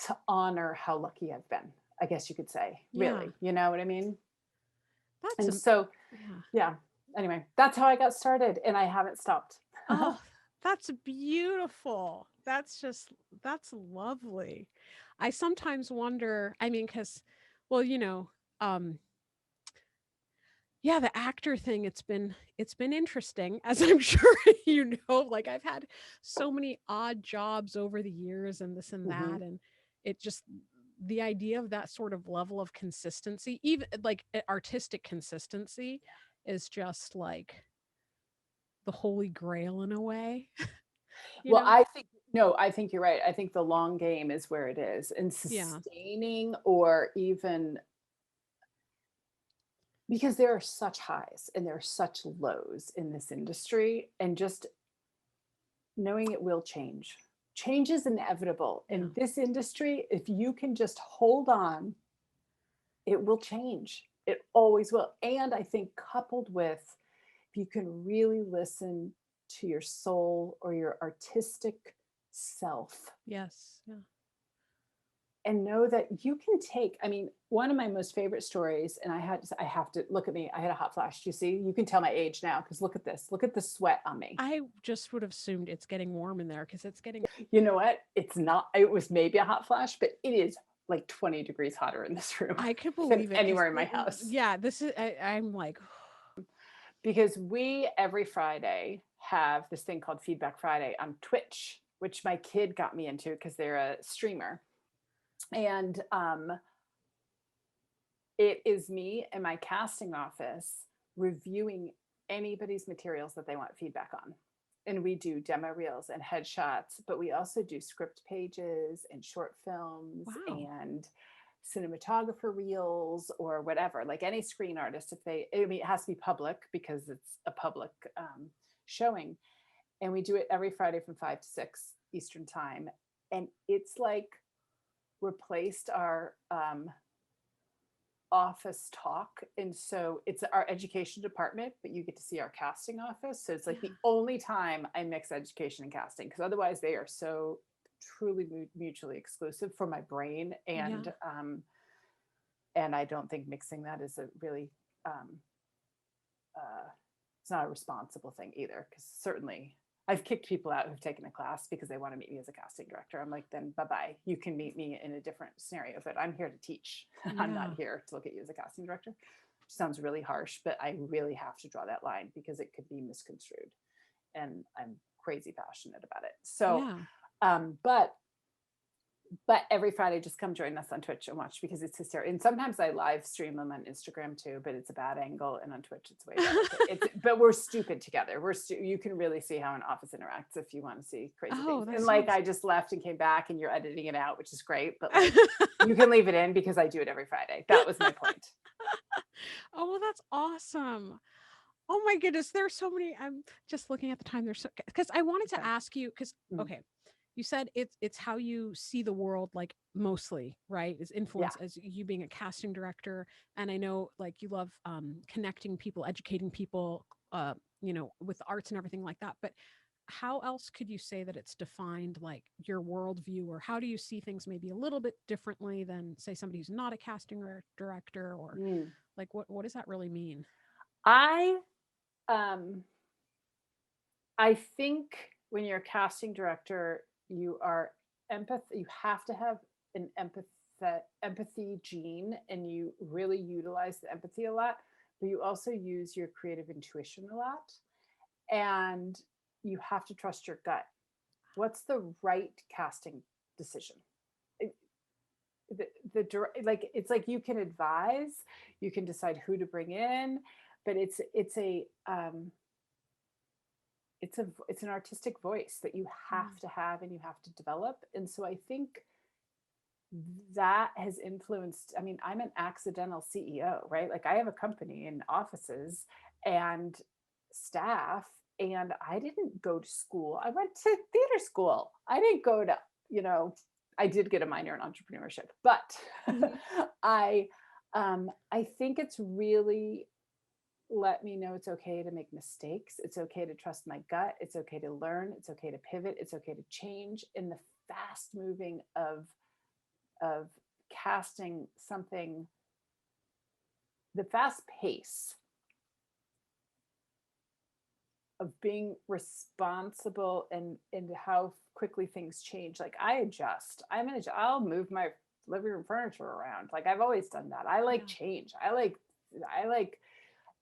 to honor how lucky I've been, I guess you could say, Yeah. really. You know what I mean? That's And a so, yeah. yeah, anyway, that's how I got started, and I haven't stopped. Oh, that's beautiful. That's lovely. I sometimes wonder, I mean, because, well, um, yeah, the actor thing, it's been interesting, as I'm sure you know. Like, I've had so many odd jobs over the years and this and that, Mhm. and it just the idea of that sort of level of consistency, even like artistic consistency, is just like the holy grail in a way, you Well, know? I think no, I think you're right. I think the long game is where it is, and Yeah. sustaining, or even because there are such highs and there are such lows in this industry, and just knowing it will change. Change is inevitable Yeah. in this industry. If you can just hold on, it will change. It always will. And I think coupled with, if you can really listen to your soul or your artistic self, Yes. Yeah. and know that you can take, I mean, one of my most favorite stories, and I have to look at me, I had a hot flash. You see, you can tell my age now because look at the sweat on me. I just would have assumed it's getting warm in there because it's getting You know what? It's not, it was maybe a hot flash, but it is like 20 degrees hotter in this room I could than believe it because anywhere in my house. yeah, this is I'm like, Because we every Friday have this thing called Feedback Friday on Twitch, which my kid got me into because they're a streamer. And it is me and my casting office reviewing anybody's materials that they want feedback on. And we do demo reels and headshots, but we also do script pages and short films Wow. and cinematographer reels or whatever. Like any screen artist, if they, I mean, it has to be public because it's a public showing. And we do it every Friday from 5 to 6 Eastern time. And it's like replaced our office talk. And so it's our education department, but you get to see our casting office. So it's like Yeah. the only time I mix education and casting, because otherwise they are so truly mutually exclusive for my brain. Yeah. And I don't think mixing that is a really it's not a responsible thing either, because certainly I've kicked people out who've taken a class because they want to meet me as a casting director. I'm like, then bye-bye. You can meet me in a different scenario, but I'm here to teach. I'm not Yeah. here to look at you as a casting director. Which sounds really harsh, but I really have to draw that line because it could be misconstrued. And I'm crazy passionate about it. So, Yeah. but every Friday, just come join us on Twitch and watch, because it's hysterical. And sometimes I live stream them on Instagram too, but it's a bad angle. And on Twitch, it's way better. But we're stupid together. You can really see how an office interacts if you want to see crazy Oh, things. that And like, sounds. I just left and came back and you're editing it out, which is great. But like, you can leave it in because I do it every Friday. That was my point. Oh, well, that's awesome. Oh my goodness, there's so many. I'm just looking at the time. There's so, because I wanted to Okay. ask you, because Mm. okay, you said it's how you see the world, like mostly, right? Is Yeah. influence as you being a casting director. And I know like you love connecting people, educating people, with arts and everything like that. But how else could you say that it's defined like your worldview, or how do you see things maybe a little bit differently than say somebody who's not a casting director, or Mm. like what does that really mean? I um I think when you're a casting director, you are you have to have an empathy gene, and you really utilize the empathy a lot, but you also use your creative intuition a lot. And you have to trust your gut. What's the right casting decision? It- like it's like you can advise, you can decide who to bring in, but it's an artistic voice that you Mm. have to have and you have to develop. And so I think that has influenced, I mean, I'm an accidental CEO, right? Like I have a company and offices and staff, and I didn't go to school. I went to theater school. I didn't go to, you know, I did get a minor in entrepreneurship, but Mhm. I I think it's really let me know it's okay to make mistakes. It's okay to trust my gut. It's okay to learn. It's okay to pivot. It's okay to change in the fast moving of casting something, the fast pace of being responsible and how quickly things change. Like I adjust. I'll move my living room furniture around. Like I've always done that. I like Yeah. change. I like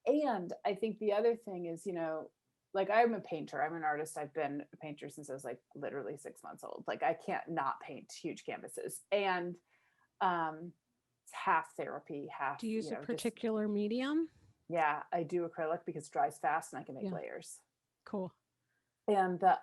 and I think the other thing is, like I'm a painter, I'm an artist. I've been a painter since I was like literally 6 months old. Like I can't not paint huge canvases. And it's half therapy, half, Do you use a just particular medium? yeah, I do acrylic because it dries fast and I can make Yeah. layers. Cool. And the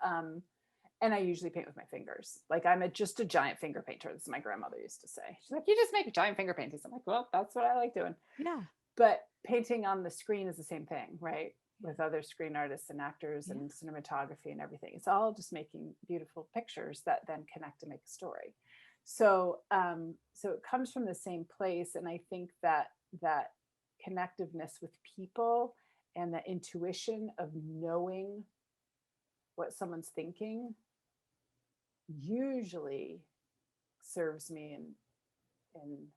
and I usually paint with my fingers. Like I'm just a giant finger painter. This is my grandmother used to say. She's like, you just make giant finger paintings. I'm like, well, that's what I like doing. Yeah. But painting on the screen is the same thing, right? With other screen artists and actors Yeah. and cinematography and everything. It's all just making beautiful pictures that then connect to make a story. So it comes from the same place. And I think that connectiveness with people and the intuition of knowing what someone's thinking usually serves me in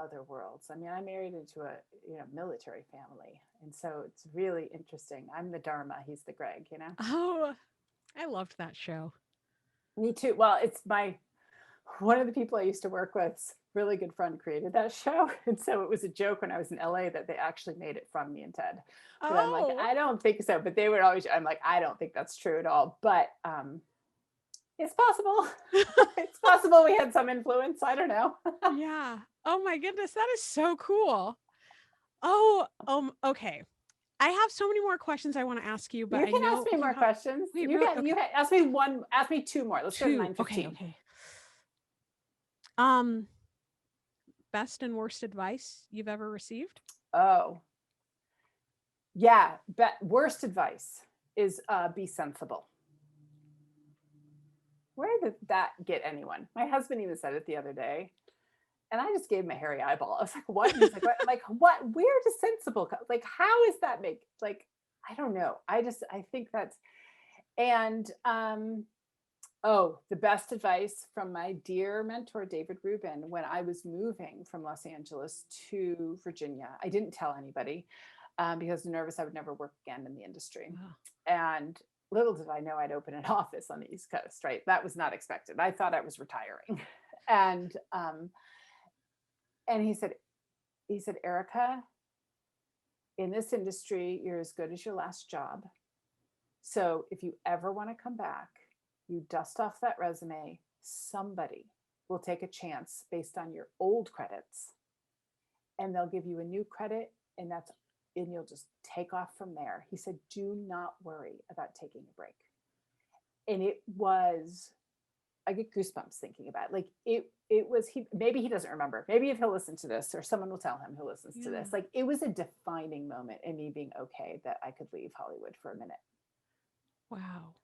other worlds. I mean, I married into a military family, and so it's really interesting. I'm the Dharma, he's the Greg. Oh, I loved that show. Me too. Well, it's my one of the people I used to work with, really good friend, created that show, and so it was a joke when I was in LA that they actually made it from me and Ted. But I'm like, Oh, I don't think so. But they would always. I'm like, I don't think that's true at all. But it's possible. It's possible we had some influence. I don't know. yeah. Oh my goodness, that is so cool. Oh, okay. I have so many more questions I want to ask you, but You I can ask know me you more have. questions. Wait, You really? can Okay, ask me one, ask me two more. Let's go to two. Okay, 9:15. okay. Um, best and worst advice you've ever received? Oh, yeah. But worst advice is be sensible. Where did that get anyone? My husband even said it the other day. And I just gave him a hairy eyeball. I was like, what? And he's like, what? I'm like, what? Where does sensible come? Like, how is that make? Like, I don't know. I think that's, and oh, the best advice from my dear mentor, David Rubin, when I was moving from Los Angeles to Virginia. I didn't tell anybody because I was nervous I would never work again in the industry. Wow. And little did I know I'd open an office on the East Coast, right? That was not expected. I thought I was retiring. And and he said, Erica, in this industry, you're as good as your last job. So if you ever want to come back, you dust off that resume, somebody will take a chance based on your old credits and they'll give you a new credit and you'll just take off from there. He said, do not worry about taking a break. And it was, I get goosebumps thinking about it. Like it was he maybe he doesn't remember. Maybe if he'll listen to this or someone will tell him who listens to Yeah. this. Like it was a defining moment in me being okay that I could leave Hollywood for a minute. Wow.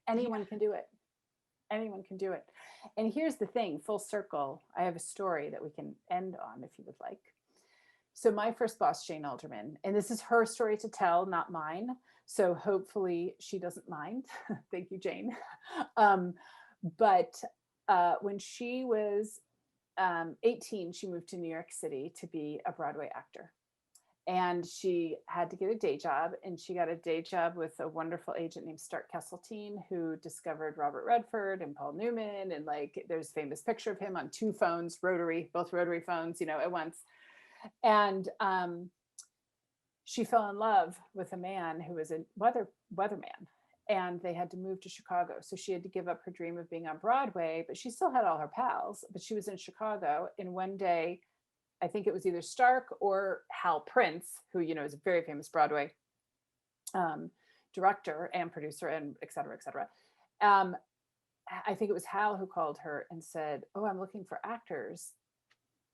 Yeah. Anyone can do it. Anyone can do it. And here's the thing, full circle. I have a story that we can end on if you would like. So my first boss, Jane Alderman, and this is her story to tell, not mine. So hopefully she doesn't mind. Thank you, Jane. Um, but when she was 18, she moved to New York City to be a Broadway actor. And she had to get a day job, and she got a day job with a wonderful agent named Stark Kesseltine, who discovered Robert Redford and Paul Newman. And like, there's a famous picture of him on two phones, rotary, both rotary phones, at once. And she fell in love with a man who was a weatherman, and they had to move to Chicago. So she had to give up her dream of being on Broadway, but she still had all her pals. But she was in Chicago, and one day, I think it was either Stark or Hal Prince, who is a very famous Broadway director and producer, and et cetera, et cetera. I think it was Hal who called her and said, "Oh, I'm looking for actors.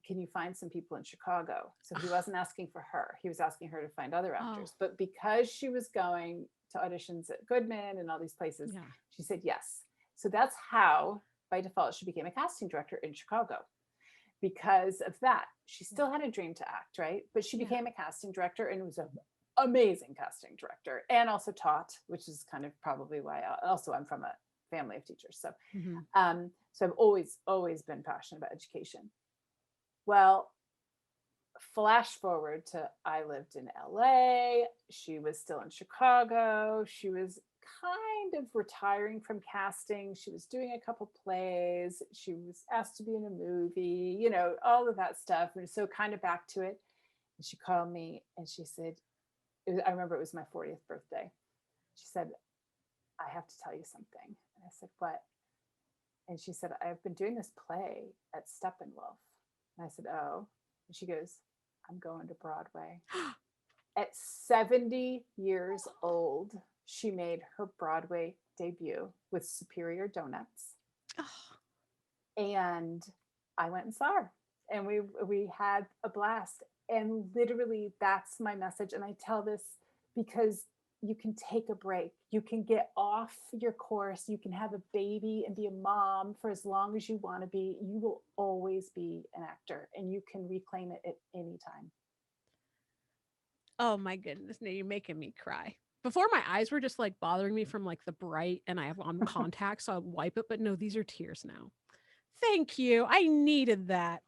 Can you find some people in Chicago?" So he wasn't asking for her; he was asking her to find other Oh, actors. But because she was going to auditions at Goodman and all these places, yeah. she said yes. So that's how, by default, she became a casting director in Chicago. Because of that, she still had a dream to act, right? But she Yeah. became a casting director and was an amazing casting director, and also taught, which is kind of probably why. I'm from a family of teachers, so Mm-hmm. so I've always been passionate about education. Well, flash forward to I lived in LA. She was still in Chicago. She was kind of retiring from casting. She was doing a couple plays. She was asked to be in a movie, all of that stuff. And so kind of back to it. And she called me and she said, I remember it was my 40th birthday. She said, I have to tell you something. And I said, what? And she said, I've been doing this play at Steppenwolf. And I said, oh. And she goes, I'm going to Broadway. At 70 years old, she made her Broadway debut with Superior Donuts. Oh, And I went and saw her, and we had a blast. And literally, that's my message. And I tell this because you can take a break. You can get off your course. You can have a baby and be a mom for as long as you want to be. You will always be an actor, and you can reclaim it at any time. oh my goodness. Now you're making me cry. Before my eyes were just like bothering me from like the bright and I have on contacts, so I'll wipe it. But no, these are tears now. Thank you. I needed that.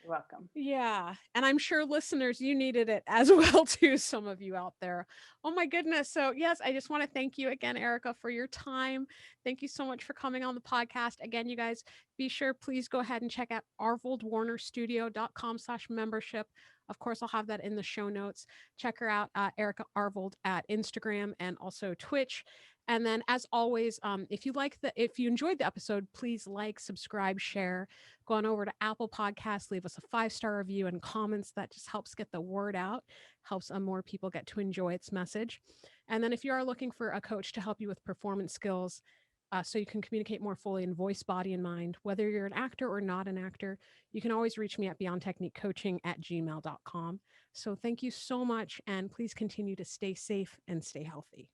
You're welcome. Yeah. And I'm sure listeners, you needed it as well, too. Some of you out there. Oh my goodness. So, yes, I just want to thank you again, Erica, for your time. Thank you so much for coming on the podcast. Again, you guys, be sure, please go ahead and check out arvoldwarnerstudio.com/membership. Of course, I'll have that in the show notes. Check her out, Erica Arvold, at Instagram and also Twitch. And then, as always, if you enjoyed the episode, please like, subscribe, share. Go on over to Apple Podcasts, leave us a 5-star review and comments. That just helps get the word out, helps more people get to enjoy its message. And then, if you are looking for a coach to help you with performance skills, so you can communicate more fully in voice, body, and mind, whether you're an actor or not an actor, you can always reach me at beyondtechniquecoaching@gmail.com. So thank you so much, and please continue to stay safe and stay healthy.